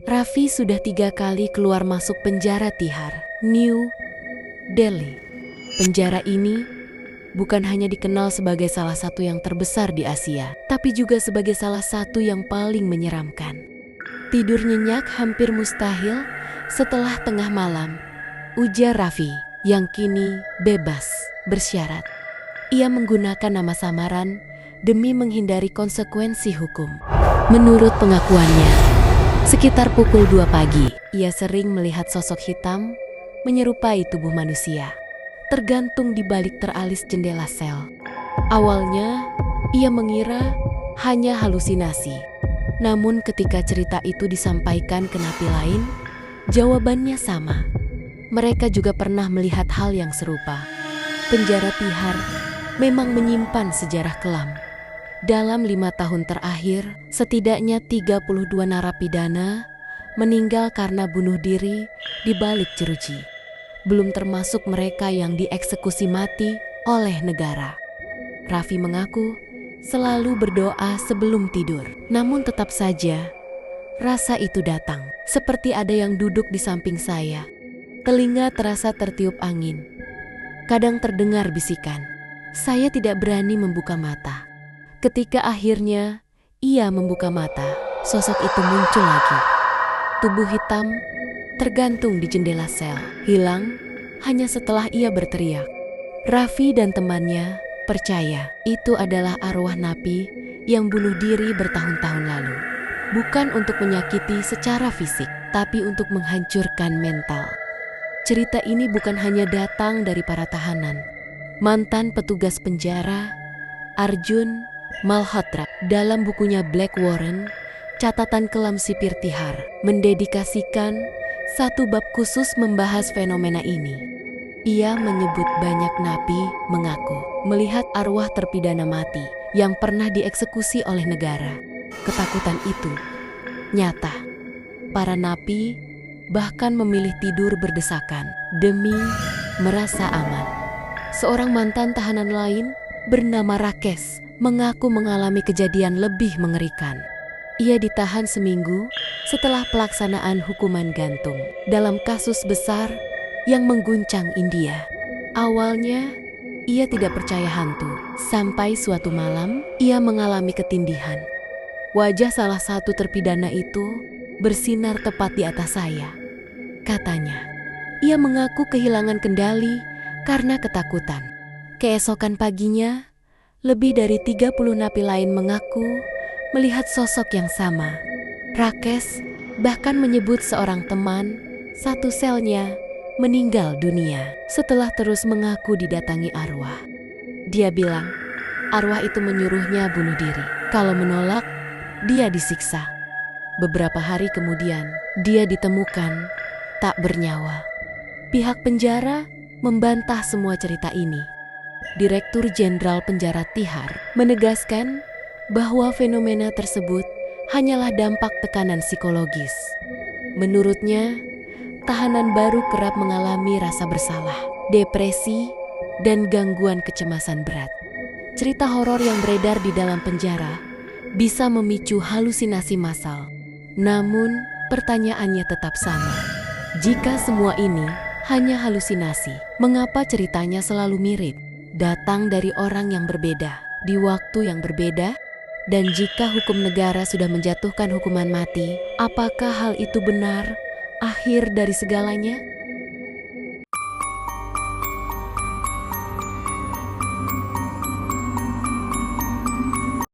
Raffi sudah 3 kali keluar masuk penjara Tihar, New Delhi. Penjara ini bukan hanya dikenal sebagai salah satu yang terbesar di Asia, tapi juga sebagai salah satu yang paling menyeramkan. Tidur nyenyak hampir mustahil setelah tengah malam, ujar Raffi yang kini bebas bersyarat. Ia menggunakan nama samaran demi menghindari konsekuensi hukum. Menurut pengakuannya, sekitar pukul 2 pagi, ia sering melihat sosok hitam menyerupai tubuh manusia, tergantung di balik teralis jendela sel. Awalnya, ia mengira hanya halusinasi. Namun ketika cerita itu disampaikan ke napi lain, jawabannya sama. Mereka juga pernah melihat hal yang serupa. Penjara Tihar memang menyimpan sejarah kelam. Dalam 5 tahun terakhir, setidaknya 32 narapidana meninggal karena bunuh diri di balik jeruji. Belum termasuk mereka yang dieksekusi mati oleh negara. Raffi mengaku selalu berdoa sebelum tidur. Namun tetap saja, rasa itu datang. Seperti ada yang duduk di samping saya. Telinga terasa tertiup angin. Kadang terdengar bisikan. Saya tidak berani membuka mata. Ketika akhirnya ia membuka mata, sosok itu muncul lagi. Tubuh hitam tergantung di jendela sel, hilang hanya setelah ia berteriak. Raffi dan temannya percaya itu adalah arwah napi yang bunuh diri bertahun-tahun lalu. Bukan untuk menyakiti secara fisik, tapi untuk menghancurkan mental. Cerita ini bukan hanya datang dari para tahanan. Mantan petugas penjara, Arjun Malhotra, dalam bukunya Black Warren, Catatan Kelam Sipir Tihar, mendedikasikan satu bab khusus membahas fenomena ini. Ia menyebut banyak napi mengaku melihat arwah terpidana mati yang pernah dieksekusi oleh negara. Ketakutan itu nyata. Para napi bahkan memilih tidur berdesakan demi merasa aman. Seorang mantan tahanan lain bernama Rakesh mengaku mengalami kejadian lebih mengerikan. Ia ditahan seminggu setelah pelaksanaan hukuman gantung dalam kasus besar yang mengguncang India. Awalnya, ia tidak percaya hantu. Sampai suatu malam, ia mengalami ketindihan. Wajah salah satu terpidana itu bersinar tepat di atas saya. Katanya, ia mengaku kehilangan kendali karena ketakutan. Keesokan paginya, lebih dari 30 napi lain mengaku melihat sosok yang sama. Rakesh bahkan menyebut seorang teman satu selnya meninggal dunia setelah terus mengaku didatangi arwah. Dia bilang, arwah itu menyuruhnya bunuh diri. Kalau menolak, dia disiksa. Beberapa hari kemudian, dia ditemukan tak bernyawa. Pihak penjara membantah semua cerita ini. Direktur Jenderal Penjara Tihar menegaskan bahwa fenomena tersebut hanyalah dampak tekanan psikologis. Menurutnya, tahanan baru kerap mengalami rasa bersalah, depresi, dan gangguan kecemasan berat. Cerita horor yang beredar di dalam penjara bisa memicu halusinasi massal. Namun, pertanyaannya tetap sama. Jika semua ini hanya halusinasi, mengapa ceritanya selalu mirip? Datang dari orang yang berbeda, di waktu yang berbeda? Dan jika hukum negara sudah menjatuhkan hukuman mati, apakah hal itu benar akhir dari segalanya?